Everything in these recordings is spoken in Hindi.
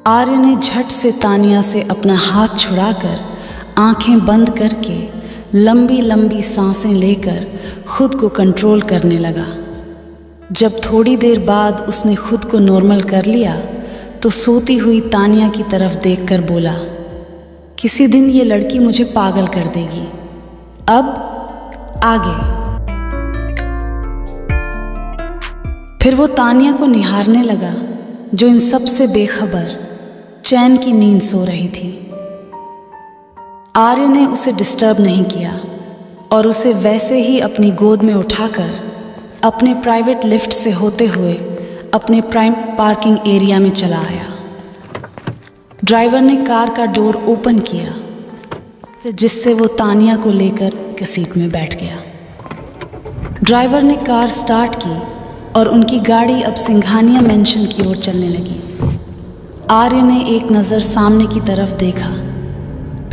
आर्य ने झट से तानिया से अपना हाथ छुड़ाकर आंखें बंद करके लंबी लंबी सांसें लेकर खुद को कंट्रोल करने लगा। जब थोड़ी देर बाद उसने खुद को नॉर्मल कर लिया तो सोती हुई तानिया की तरफ देखकर बोला, किसी दिन ये लड़की मुझे पागल कर देगी। अब आगे। फिर वो तानिया को निहारने लगा जो इन सब से बेखबर चैन की नींद सो रही थी। आर्य ने उसे डिस्टर्ब नहीं किया और उसे वैसे ही अपनी गोद में उठाकर अपने प्राइवेट लिफ्ट से होते हुए अपने प्राइम पार्किंग एरिया में चला आया। ड्राइवर ने कार का डोर ओपन किया जिससे वो तानिया को लेकर एक सीट में बैठ गया। ड्राइवर ने कार स्टार्ट की और उनकी गाड़ी अब सिंघानिया मेंशन की ओर चलने लगी। आर्य ने एक नज़र सामने की तरफ देखा,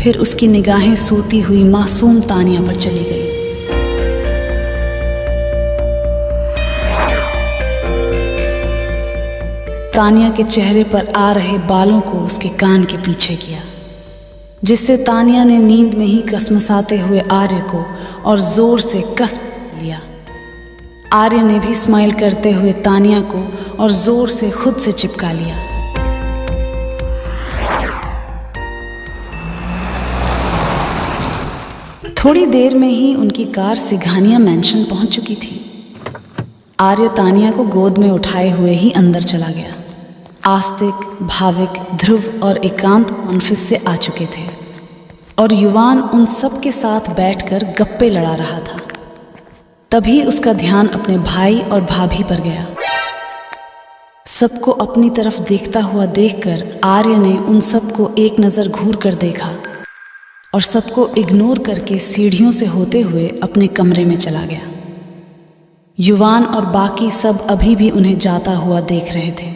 फिर उसकी निगाहें सोती हुई मासूम तानिया पर चली गई। तानिया के चेहरे पर आ रहे बालों को उसके कान के पीछे किया, जिससे तानिया ने नींद में ही कसमसाते हुए आर्य को और जोर से कस लिया। आर्य ने भी स्माइल करते हुए तानिया को और जोर से खुद से चिपका लिया। थोड़ी देर में ही उनकी कार सिंघानिया मेंशन पहुंच चुकी थी। आर्य तानिया को गोद में उठाए हुए ही अंदर चला गया। आस्तिक, भाविक, ध्रुव और एकांत ऑफिस से आ चुके थे और युवान उन सब के साथ बैठकर गप्पे लड़ा रहा था। तभी उसका ध्यान अपने भाई और भाभी पर गया। सबको अपनी तरफ देखता हुआ देखकर आर्य ने उन सबको एक नज़र घूर कर देखा और सबको इग्नोर करके सीढ़ियों से होते हुए अपने कमरे में चला गया। युवान और बाकी सब अभी भी उन्हें जाता हुआ देख रहे थे,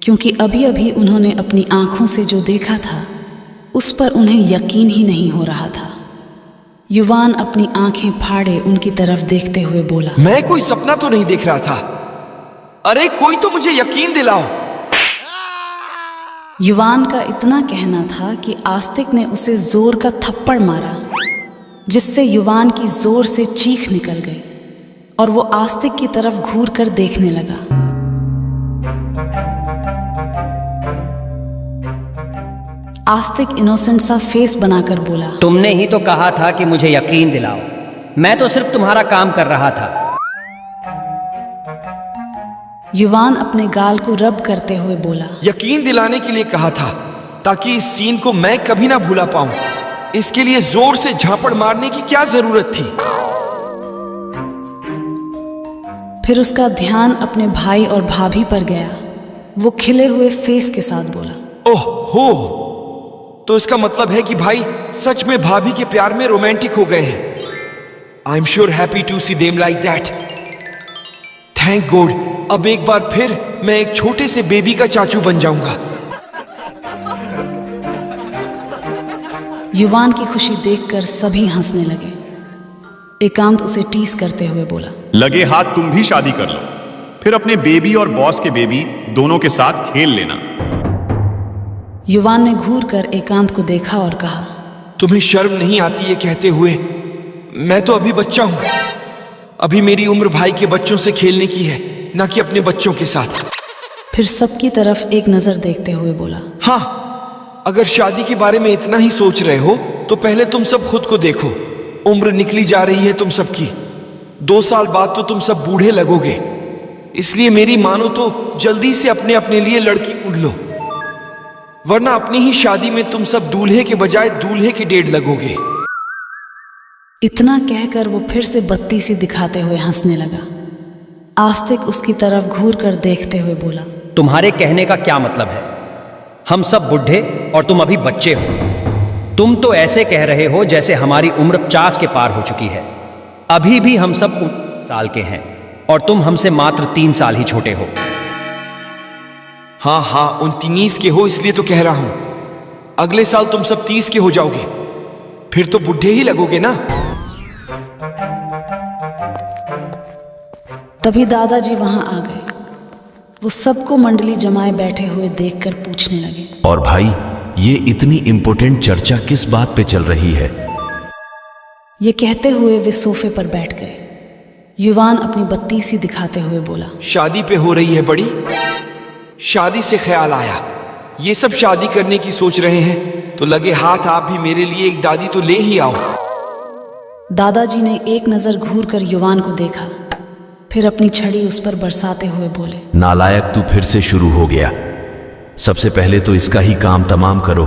क्योंकि अभी अभी उन्होंने अपनी आंखों से जो देखा था उस पर उन्हें यकीन ही नहीं हो रहा था। युवान अपनी आंखें फाड़े उनकी तरफ देखते हुए बोला, मैं कोई सपना तो नहीं देख रहा था। अरे कोई तो मुझे यकीन दिलाओ। युवान का इतना कहना था कि आस्तिक ने उसे जोर का थप्पड़ मारा, जिससे युवान की जोर से चीख निकल गई और वो आस्तिक की तरफ घूर कर देखने लगा। आस्तिक इनोसेंट सा फेस बनाकर बोला, तुमने ही तो कहा था कि मुझे यकीन दिलाओ। मैं तो सिर्फ तुम्हारा काम कर रहा था। युवान अपने गाल को रब करते हुए बोला, यकीन दिलाने के लिए कहा था ताकि इस सीन को मैं कभी ना भूला पाऊं। इसके लिए जोर से झापड़ मारने की क्या जरूरत थी? फिर उसका ध्यान अपने भाई और भाभी पर गया। वो खिले हुए फेस के साथ बोला, ओह हो, तो इसका मतलब है कि भाई सच में भाभी के प्यार में रोमांटिक हो गए हैं। I am sure happy to see them like that. Thank God, अब एक बार फिर मैं एक छोटे से बेबी का चाचू बन जाऊंगा। युवान की खुशी देखकर सभी हंसने लगे। एकांत उसे टीस करते हुए बोला, लगे हाथ तुम भी शादी कर लो, फिर अपने बेबी और बॉस के बेबी दोनों के साथ खेल लेना। युवान ने घूर कर एकांत को देखा और कहा, तुम्हें शर्म नहीं आती ये कहते हुए? मैं तो अभी बच्चा हूं। अभी मेरी उम्र भाई के बच्चों से खेलने की है, ना कि अपने बच्चों के साथ। फिर सबकी तरफ एक नजर देखते हुए बोला, हाँ, अगर शादी के बारे में इतना ही सोच रहे हो तो पहले तुम सब खुद को देखो। उम्र निकली जा रही है तुम सबकी। 2 साल बाद तो तुम सब बूढ़े लगोगे। इसलिए मेरी मानो तो जल्दी से अपने अपने लिए लड़की ढूंढ लो, वरना अपनी ही शादी में तुम सब दूल्हे के बजाय दूल्हे के डेढ़ लगोगे। इतना कहकर वो फिर से बत्ती सी दिखाते हुए हंसने लगा। आस्तिक उसकी तरफ घूर कर देखते हुए बोला, तुम्हारे कहने का क्या मतलब है? हम सब बुढ़े और तुम अभी बच्चे हो। तुम तो ऐसे कह रहे हो जैसे हमारी उम्र 50 के पार हो चुकी है। अभी भी हम सब 19 साल के हैं और तुम हमसे मात्र 3 साल ही छोटे हो। हाँ, 19 के हो इसलिए तो कह रहा हूं। अगले साल तुम सब 30 के हो जाओगे, फिर तो बुढ़े ही लगोगे ना। तभी दादाजी वहां आ गए। वो सबको मंडली जमाए बैठे हुए देखकर पूछने लगे, और भाई, ये इतनी इम्पोर्टेंट चर्चा किस बात पे चल रही है? ये कहते हुए वे सोफे पर बैठ गए। युवान अपनी बत्ती सी दिखाते हुए बोला, शादी पे हो रही है बड़ी। शादी से ख्याल आया, ये सब शादी करने की सोच रहे हैं तो लगे हाथ आप भी मेरे लिए एक दादी तो ले ही आओ। दादाजी ने एक नजर घूर कर युवान को देखा, फिर अपनी छड़ी उस पर बरसाते हुए बोले, नालायक, तू फिर से शुरू हो गया। सबसे पहले तो इसका ही काम तमाम करो।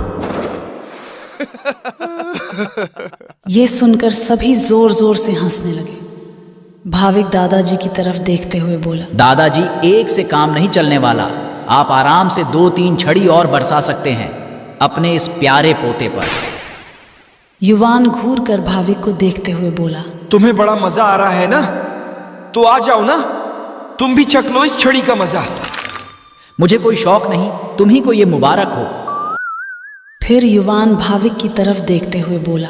ये सुनकर सभी जोर जोर से हंसने लगे। भाविक दादाजी की तरफ देखते हुए बोला, दादाजी, एक से काम नहीं चलने वाला। आप आराम से 2-3 छड़ी और बरसा सकते हैं अपने इस प्यारे पोते पर। युवान घूर कर भाविक को देखते हुए बोला, तुम्हें बड़ा मजा आ रहा है ना, तो आ जाओ ना, तुम भी चख लो इस छड़ी का मजा। मुझे कोई शौक नहीं, तुम ही को ये मुबारक हो। फिर युवान भाविक की तरफ देखते हुए बोला,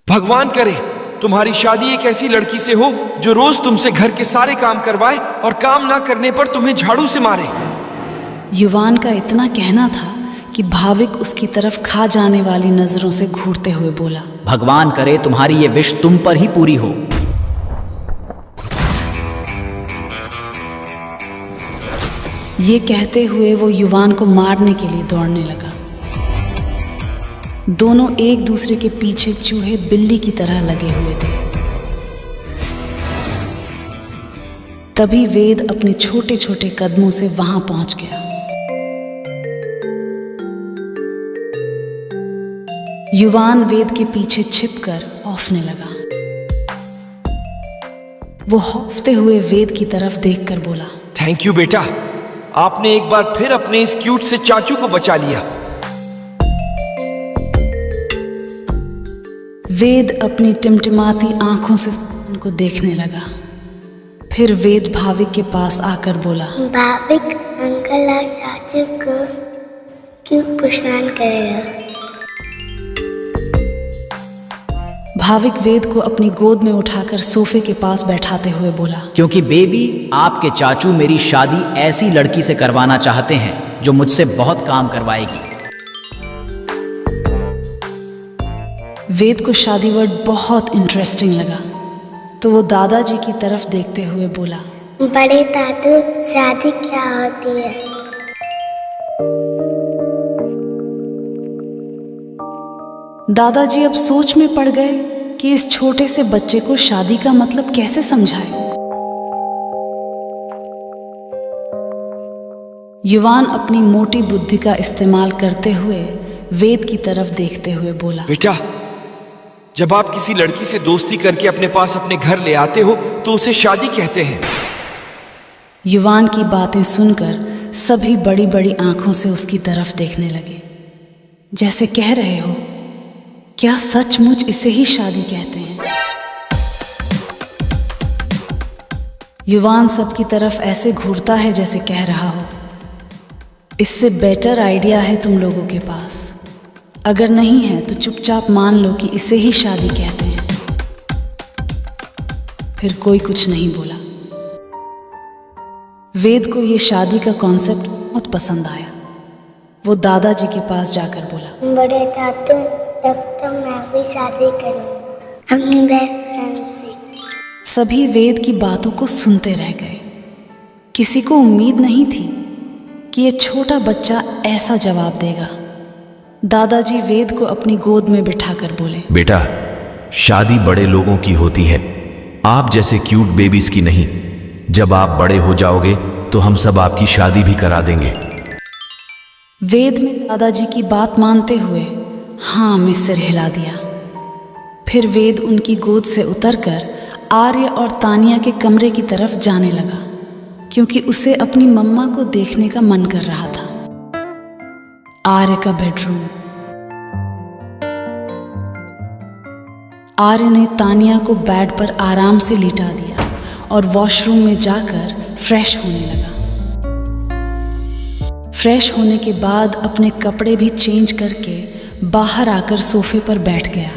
भगवान करे तुम्हारी शादी एक ऐसी लड़की से हो जो रोज तुमसे घर के सारे काम करवाए और काम ना करने पर तुम्हें झाड़ू से मारे। युवान का इतना कहना था कि भाविक उसकी तरफ खा जाने वाली नजरों से घूरते हुए बोला, भगवान करे तुम्हारी ये विश तुम पर ही पूरी हो। ये कहते हुए वो युवान को मारने के लिए दौड़ने लगा। दोनों एक दूसरे के पीछे चूहे बिल्ली की तरह लगे हुए थे। तभी वेद अपने छोटे छोटे कदमों से वहां पहुंच गया। युवान वेद के पीछे छिपकर औंफने लगा। वो औंफते हुए वेद की तरफ देखकर बोला, थैंक यू बेटा, आपने एक बार फिर अपने इस क्यूट से चाचू को बचा लिया। वेद अपनी टिमटिमाती आंखों से उनको देखने लगा। फिर वेद भाविक के पास आकर बोला, भाविक अंकल और चाचू को क्यों परेशान करेगा? भाविक वेद को अपनी गोद में उठाकर सोफे के पास बैठाते हुए बोला, क्योंकि बेबी, आपके चाचू मेरी शादी ऐसी लड़की से करवाना चाहते हैं जो मुझसे बहुत काम करवाएगी। वेद को शादी वर्ड बहुत इंटरेस्टिंग लगा, तो वो दादाजी की तरफ देखते हुए बोला, बड़े दादू, शादी क्या होती है? दादाजी अब सोच में पड़ गए कि इस छोटे से बच्चे को शादी का मतलब कैसे समझाए। युवान अपनी मोटी बुद्धि का इस्तेमाल करते हुए वेद की तरफ देखते हुए बोला, बेटा, जब आप किसी लड़की से दोस्ती करके अपने पास अपने घर ले आते हो तो उसे शादी कहते हैं। युवान की बातें सुनकर सभी बड़ी बड़ी आंखों से उसकी तरफ देखने लगे, जैसे कह रहे हो, क्या सचमुच इसे ही शादी कहते हैं? युवान सबकी तरफ ऐसे घूरता है जैसे कह रहा हो, इससे बेटर आइडिया है तुम लोगों के पास। अगर नहीं है तो चुपचाप मान लो कि इसे ही शादी कहते हैं। फिर कोई कुछ नहीं बोला। वेद को ये शादी का कॉन्सेप्ट बहुत पसंद आया। वो दादाजी के पास जाकर बोला, बड़े दादू, तब तो मैं भी शादी करूंगा अपनी बेस्ट फ्रेंड से। सभी वेद की बातों को सुनते रह गए। किसी को उम्मीद नहीं थी कि ये छोटा बच्चा ऐसा जवाब देगा। दादाजी वेद को अपनी गोद में बिठाकर बोले, बेटा, शादी बड़े लोगों की होती है, आप जैसे क्यूट बेबीज की नहीं। जब आप बड़े हो जाओगे तो हम सब आपकी शादी भी करा देंगे। वेद ने दादाजी की बात मानते हुए हाँ में सिर हिला दिया। फिर वेद उनकी गोद से उतरकर आर्य और तानिया के कमरे की तरफ जाने लगा, क्योंकि उसे अपनी मम्मा को देखने का मन कर रहा था। आर्य का बेडरूम। आर्य ने तानिया को बेड पर आराम से लिटा दिया और वॉशरूम में जाकर फ्रेश होने लगा। फ्रेश होने के बाद अपने कपड़े भी चेंज करके बाहर आकर सोफे पर बैठ गया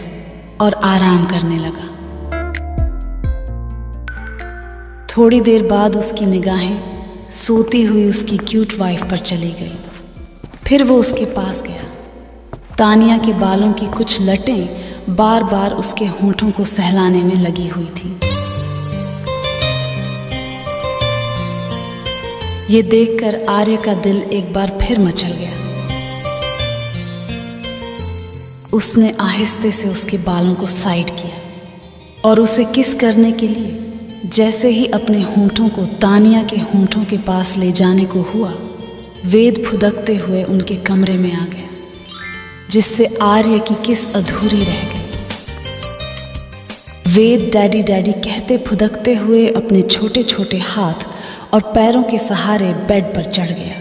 और आराम करने लगा। थोड़ी देर बाद उसकी निगाहें सोती हुई उसकी क्यूट वाइफ पर चली गई। फिर वो उसके पास गया। तानिया के बालों की कुछ लटें बार बार उसके होंठों को सहलाने में लगी हुई थी। ये देखकर आर्य का दिल एक बार फिर मचल गया। उसने आहिस्ते से उसके बालों को साइड किया और उसे किस करने के लिए जैसे ही अपने होंठों को तानिया के होंठों के पास ले जाने को हुआ, वेद फुदकते हुए उनके कमरे में आ गया, जिससे आर्य की किस अधूरी रह गई। वेद डैडी डैडी कहते फुदकते हुए अपने छोटे छोटे हाथ और पैरों के सहारे बेड पर चढ़ गया।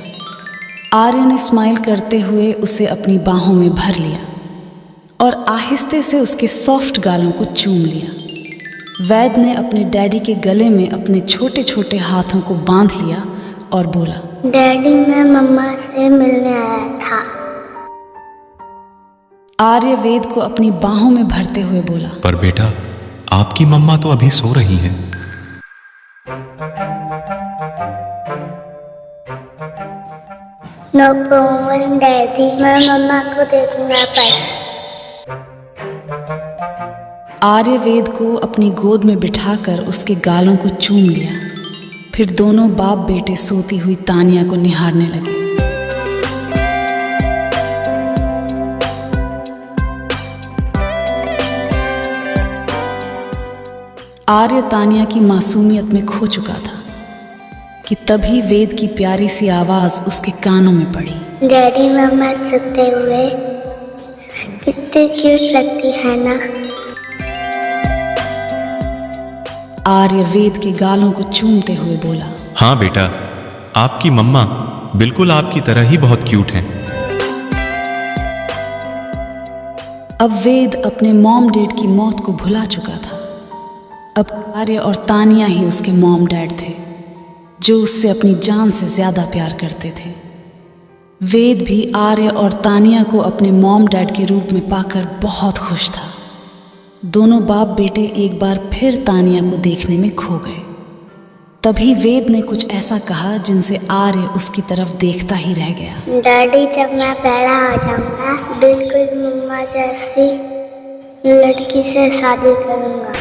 आर्य ने स्माइल करते हुए उसे अपनी बाहों में भर लिया और आहिस्ते से उसके सॉफ्ट गालों को चूम लिया। वैद ने अपने डैडी के गले में अपने छोटे छोटे हाथों को बांध लिया और बोला, डैडी मैं मम्मा से मिलने आया था। आर्य वेद को अपनी बाहों में भरते हुए बोला, पर बेटा, आपकी मम्मा तो अभी सो रही है। नो प्रॉब्लम डैडी, मैं मम्मा को देखूंगा बस। आर्य वेद को अपनी गोद में बिठाकर उसके गालों को चूम लिया। फिर दोनों बाप बेटे सोती हुई तानिया को निहारने लगे। आर्य तानिया की मासूमियत में खो चुका था कि तभी वेद की प्यारी सी आवाज उसके कानों में पड़ी। डैडी मम्मा सोते हुए कितनी क्यूट लगती है ना। आर्य वेद के गालों को चूमते हुए बोला, हाँ बेटा, आपकी मम्मा बिल्कुल आपकी तरह ही बहुत क्यूट हैं। अब वेद अपने मॉम डैड की मौत को भुला चुका था। अब आर्य और तानिया ही उसके मॉम डैड थे, जो उससे अपनी जान से ज्यादा प्यार करते थे। वेद भी आर्य और तानिया को अपने मॉम डैड के रूप में पाकर बहुत खुश था। दोनों बाप बेटे एक बार फिर तानिया को देखने में खो गए। तभी वेद ने कुछ ऐसा कहा जिनसे आर्य उसकी तरफ देखता ही रह गया। डैडी जब मैं बड़ा हो जाऊंगा, बिल्कुल मम्मा जैसी लड़की से शादी करूंगा।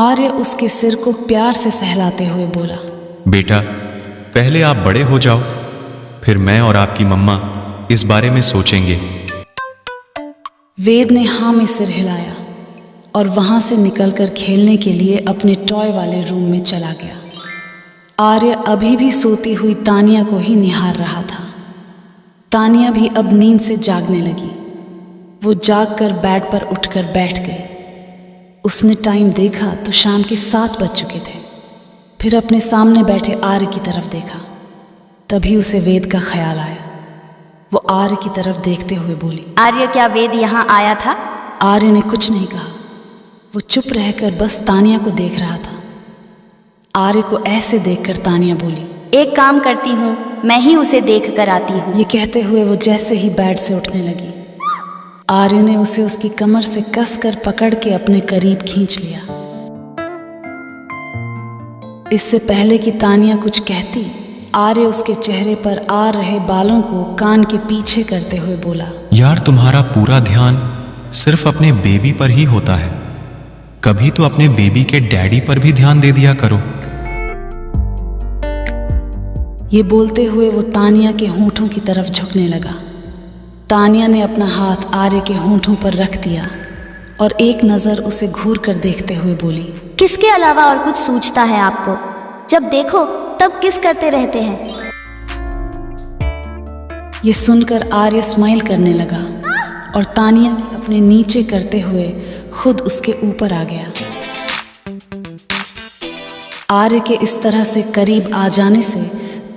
आर्य उसके सिर को प्यार से सहलाते हुए बोला, बेटा, पहले आप बड़े हो जाओ, फिर मैं और आपकी मम्मा इस बारे में सोचेंगे। वेद ने हाँ में सिर हिलाया और वहां से निकलकर खेलने के लिए अपने टॉय वाले रूम में चला गया। आर्य अभी भी सोती हुई तानिया को ही निहार रहा था। तानिया भी अब नींद से जागने लगी। वो जागकर बेड पर उठकर बैठ गई। उसने टाइम देखा तो शाम के 7 बज चुके थे। फिर अपने सामने बैठे आर्य की तरफ देखा। तभी उसे वेद का ख्याल आया। वो आर्य की तरफ देखते हुए बोली, आर्य, क्या वेद यहाँ आया था? आर्य ने कुछ नहीं कहा। वो चुप रहकर बस तानिया को देख रहा था। आर्य को ऐसे देखकर तानिया बोली, एक काम करती हूँ, मैं ही उसे देख कर आती हूँ। ये कहते हुए वो जैसे ही बेड से उठने लगी, आर्य ने उसे उसकी कमर से कसकर पकड़ के अपने करीब खींच लिया। इससे पहले कि तानिया कुछ कहती, आर्य उसके चेहरे पर आ रहे बालों को कान के पीछे करते हुए बोला, यार, तुम्हारा पूरा ध्यान सिर्फ अपने बेबी पर ही होता है। कभी तो अपने बेबी के डैडी पर भी ध्यान दे दिया करो। ये बोलते हुए वो तानिया के होंठों की तरफ झुकने लगा। तानिया ने अपना हाथ आर्य के होंठों पर रख दिया और एक नज़र उसे घूर कर देखते हुए बोली, किसके अलावा और कुछ सूझता है आपको? जब देखो तब किस करते रहते हैं। ये सुनकर आर्य स्माइल करने लगा और तानिया के अपने नीचे करते हुए खुद उसके ऊपर आ गया। आर्य के इस तरह से करीब आ जाने से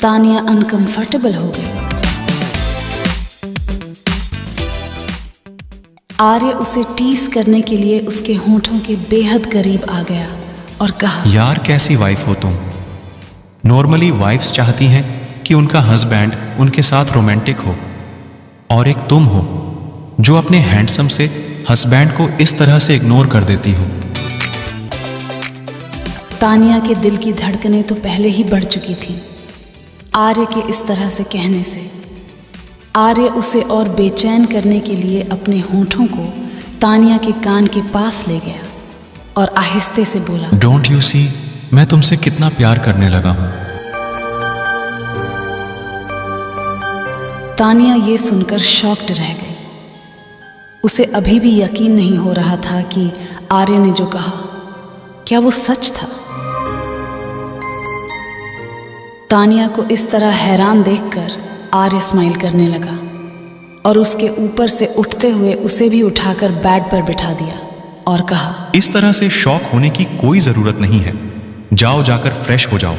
तानिया अनकंफर्टेबल हो गई। आर्य उसे टीस करने के लिए उसके होंठों के बेहद करीब आ गया और कहा, यार, कैसी वाइफ हो तुम। नॉर्मली वाइफ्स चाहती हैं कि उनका हस्बैंड उनके साथ रोमांटिक हो, और एक तुम हो जो अपने हैंडसम से हस्बैंड को इस तरह से इग्नोर कर देती हो। तानिया के दिल की धड़कनें तो पहले ही बढ़ चुकी थीं आर्य के इस तरह से कहने से। आर्य उसे और बेचैन करने के लिए अपने होठों को तानिया के कान के पास ले गया और आहिस्ते से बोला, डोंट यू सी, मैं तुमसे कितना प्यार करने लगा हूं। तानिया ये सुनकर शॉक्ड रह गई। उसे अभी भी यकीन नहीं हो रहा था कि आर्य ने जो कहा क्या वो सच था। तानिया को इस तरह हैरान देखकर आर्य स्माइल करने लगा और उसके ऊपर से उठते हुए उसे भी उठाकर बेड पर बिठा दिया और कहा, इस तरह से शॉक होने की कोई जरूरत नहीं है, जाओ जाकर फ्रेश हो जाओ।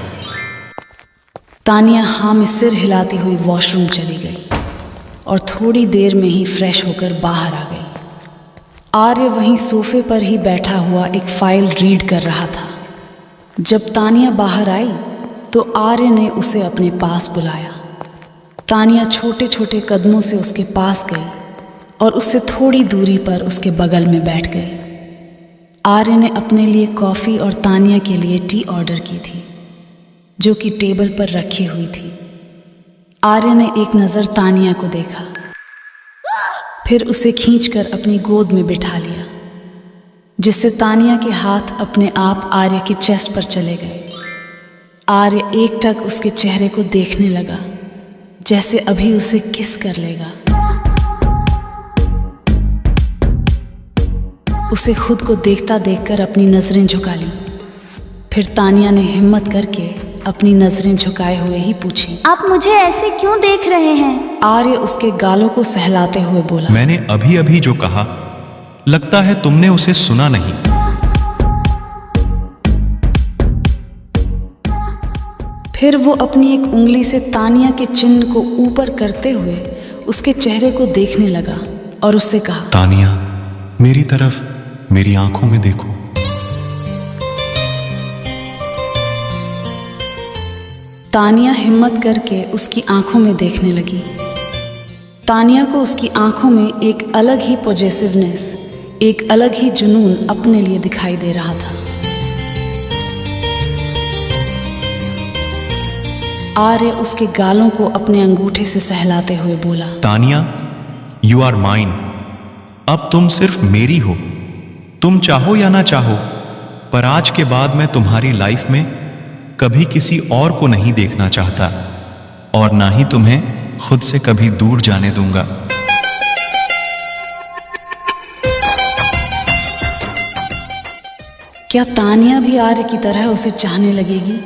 तानिया हाँ में सिर हिलाती हुई वॉशरूम चली गई और थोड़ी देर में ही फ्रेश होकर बाहर आ गई। आर्य वहीं सोफे पर ही बैठा हुआ एक फाइल रीड कर रहा था। जब तानिया बाहर आई तो आर्य ने उसे अपने पास बुलाया। तानिया छोटे छोटे कदमों से उसके पास गई और उससे थोड़ी दूरी पर उसके बगल में बैठ गई। आर्य ने अपने लिए कॉफ़ी और तानिया के लिए टी ऑर्डर की थी जो कि टेबल पर रखी हुई थी। आर्य ने एक नज़र तानिया को देखा, फिर उसे खींचकर अपनी गोद में बिठा लिया, जिससे तानिया के हाथ अपने आप आर्य के चेस्ट पर चले गए। आर्य एकटक उसके चेहरे को देखने लगा जैसे अभी उसे किस कर लेगा। उसे खुद को देखता देखकर अपनी नज़रें झुका ली। फिर तानिया ने हिम्मत करके अपनी नज़रें झुकाए हुए ही पूछी, आप मुझे ऐसे क्यों देख रहे हैं? आर्य उसके गालों को सहलाते हुए बोला, मैंने अभी अभी जो कहा, लगता है तुमने उसे सुना नहीं। फिर वो अपनी एक उंगली से तानिया के चिन्ह को ऊपर करते हुए उसके चेहरे को देखने लगा और उससे कहा, तानिया, मेरी तरफ, मेरी आंखों में देखो। तानिया हिम्मत करके उसकी आंखों में देखने लगी। तानिया को उसकी आंखों में एक अलग ही पॉजेसिवनेस, एक अलग ही जुनून अपने लिए दिखाई दे रहा था। आर्य उसके गालों को अपने अंगूठे से सहलाते हुए बोला, तानिया, यू आर माइन। अब तुम सिर्फ मेरी हो। तुम चाहो या ना चाहो, पर आज के बाद मैं तुम्हारी लाइफ में कभी किसी और को नहीं देखना चाहता और ना ही तुम्हें खुद से कभी दूर जाने दूंगा। क्या तानिया भी आर्य की तरह उसे चाहने लगेगी?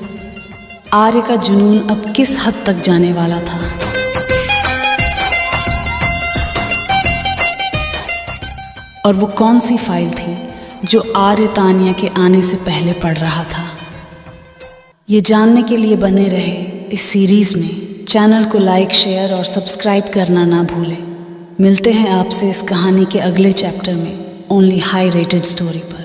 आर्य का जुनून अब किस हद तक जाने वाला था? और वो कौन सी फाइल थी जो आर्य तानिया के आने से पहले पढ़ रहा था? ये जानने के लिए बने रहे इस सीरीज़ में। चैनल को लाइक, शेयर और सब्सक्राइब करना ना भूलें। मिलते हैं आपसे इस कहानी के अगले चैप्टर में ओनली हाई रेटेड स्टोरी पर।